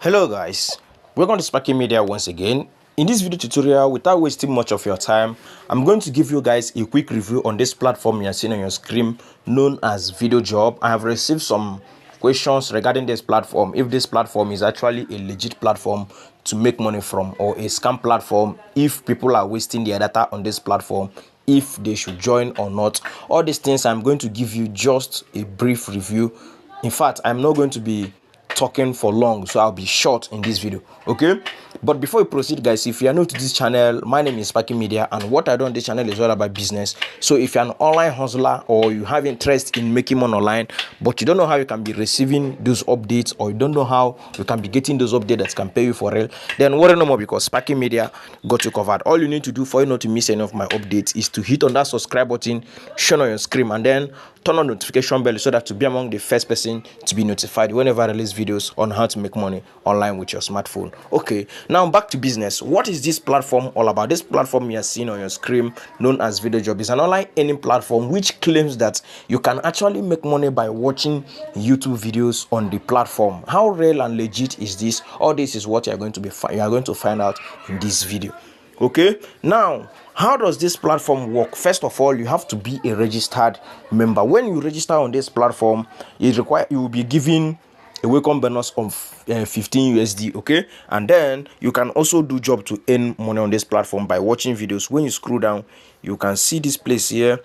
Hello guys, welcome to Sparky Media once again. In this video tutorial, without wasting much of your time, I'm going to give you guys a quick review on this platform you're seeing on your screen known as Videojob. I have received some questions regarding this platform, if this platform is actually a legit platform to make money from or a scam platform, if people are wasting their data on this platform, if they should join or not. All these things I'm going to give you just a brief review. In fact, I'm not going to be talking for long, so I'll be short in this video. Okay, but before we proceed guys, if you are new to this channel, my name is Sparky Media, and what I do on this channel is all about business. So if you're an online hustler or you have interest in making money online but you don't know how you can be receiving those updates, or you don't know how you can be getting those updates that can pay you for real, then worry no more, because Sparky Media got you covered. All you need to do for you not to miss any of my updates is to hit on that subscribe button shown on your screen, and then turn on notification bell so that to be among the first person to be notified whenever I release videos on how to make money online with your smartphone. Okay, now back to business. What is this platform all about? This platform you are seeing on your screen known as Videojob is an online earning platform which claims that you can actually make money by watching YouTube videos on the platform. How real and legit is this? All this is what you are going to find out in this video. Okay, now how does this platform work? First of all, you have to be a registered member. When you register on this platform, you will be given a welcome bonus of 15 USD. Okay, and then you can also do job to earn money on this platform by watching videos. When you scroll down, you can see this place here.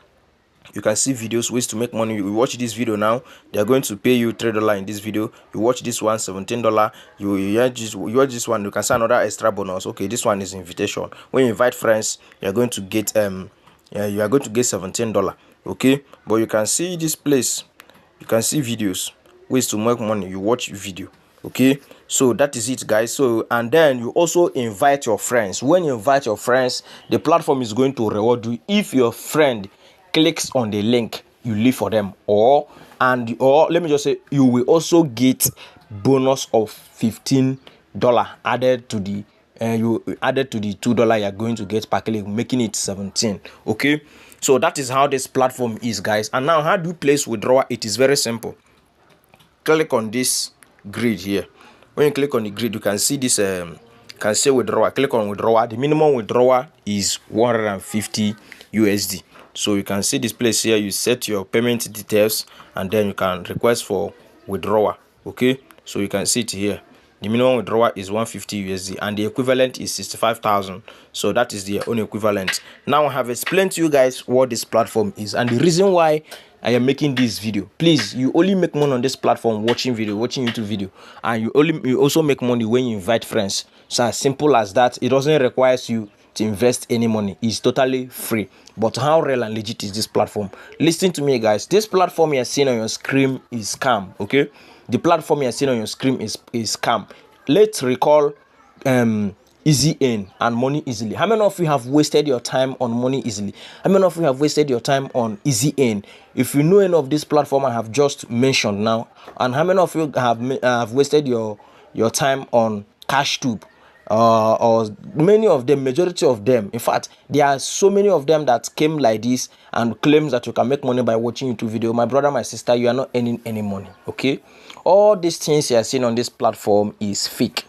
You can see videos, ways to make money. You watch this video now, they are going to pay you $3 in this video. You watch this one, $17. You watch this one, you can see another extra bonus. Okay, this one is invitation. When you invite friends, you are going to get $17. Okay, but you can see this place, you can see videos, ways to make money. You watch video. Okay, so that is it guys. So, and then you also invite your friends. When you invite your friends, the platform is going to reward you if your friend clicks on the link you leave for them, or let me just say, you will also get bonus of $15 added to the $2 you're going to get per click, making it 17. Okay, so that is how this platform is guys. And now, how do you place withdrawal? It is very simple. Click on this grid here. When you click on the grid, you can see this can say withdrawal. Click on withdrawal. The minimum withdrawal is 150 USD. So you can see this place here. You set your payment details, and then you can request for withdrawal. Okay, so you can see it here. The minimum withdrawal is 150 USD, and the equivalent is 65,000. So that is the own equivalent. Now I have explained to you guys what this platform is and the reason why I am making this video. Please, you only make money on this platform watching YouTube video, and you also make money when you invite friends. So as simple as that. It doesn't require you to invest any money. It's totally free. But how real and legit is this platform? Listen to me guys. This platform you're seeing on your screen is scam. Okay, the platform you're seeing on your screen is scam. Let's recall easy earn and money easily. How many of you have wasted your time on money easily? How many of you have wasted your time on easy earn? If you know any of this platform I have just mentioned now, and how many of you have wasted your time on CashTube? Or many of them, majority of them. In fact, there are so many of them that came like this and claims that you can make money by watching YouTube video. My brother, my sister, you are not earning any money. Okay, all these things you are seeing on this platform is fake.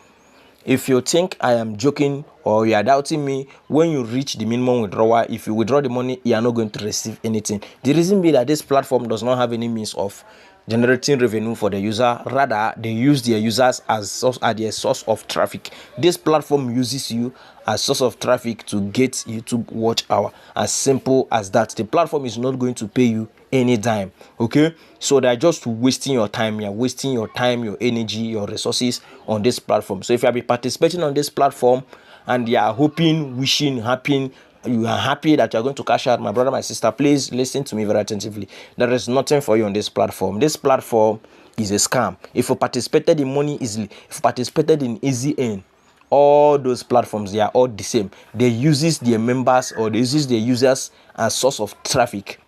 If you think I am joking or you are doubting me, when you reach the minimum withdrawal, if you withdraw the money, you are not going to receive anything. The reason being that this platform does not have any means of generating revenue for the user. Rather, they use their users as their source of traffic. This platform uses you as source of traffic to get YouTube watch hour. As simple as that. The platform is not going to pay you any dime. Okay, so they're just wasting your time. You're wasting your time, your energy, your resources on this platform. So if you have been participating on this platform and you are hoping, wishing, happy, you are happy that you are going to cash out, my brother, my sister, please listen to me very attentively. There is nothing for you on this platform. This platform is a scam. If you participated in money easily, if you participated in easy earn, all those platforms, they are all the same. They uses their members, or they uses their users as source of traffic.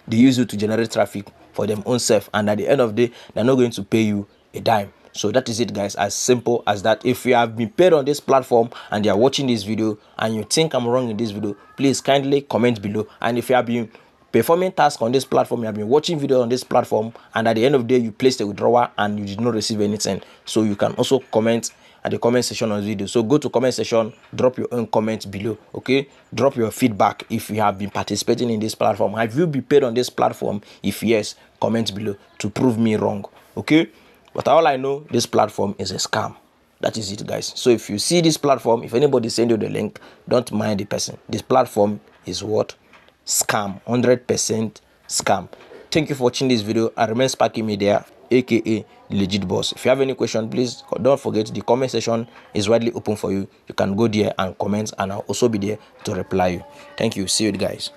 They use you to generate traffic for them own self, and at the end of the day, they're not going to pay you a dime. So that is it guys, as simple as that. If you have been paid on this platform and you are watching this video and you think I'm wrong in this video, please kindly comment below. And if you have been performing tasks on this platform, you have been watching videos on this platform, and at the end of the day you placed a withdrawal and you did not receive anything. So you can also comment at the comment section on this video. So go to comment section, drop your own comments below. Okay, drop your feedback if you have been participating in this platform. Have you been paid on this platform? If yes, comment below to prove me wrong. Okay, but all I know, this platform is a scam. That is it, guys. So if you see this platform, if anybody send you the link, don't mind the person. This platform is what? Scam. 100% scam. Thank you for watching this video. I remain Sparky Media, aka Legit Boss. If you have any question, please don't forget the comment section is widely open for you. You can go there and comment, and I'll also be there to reply you. Thank you. See you guys.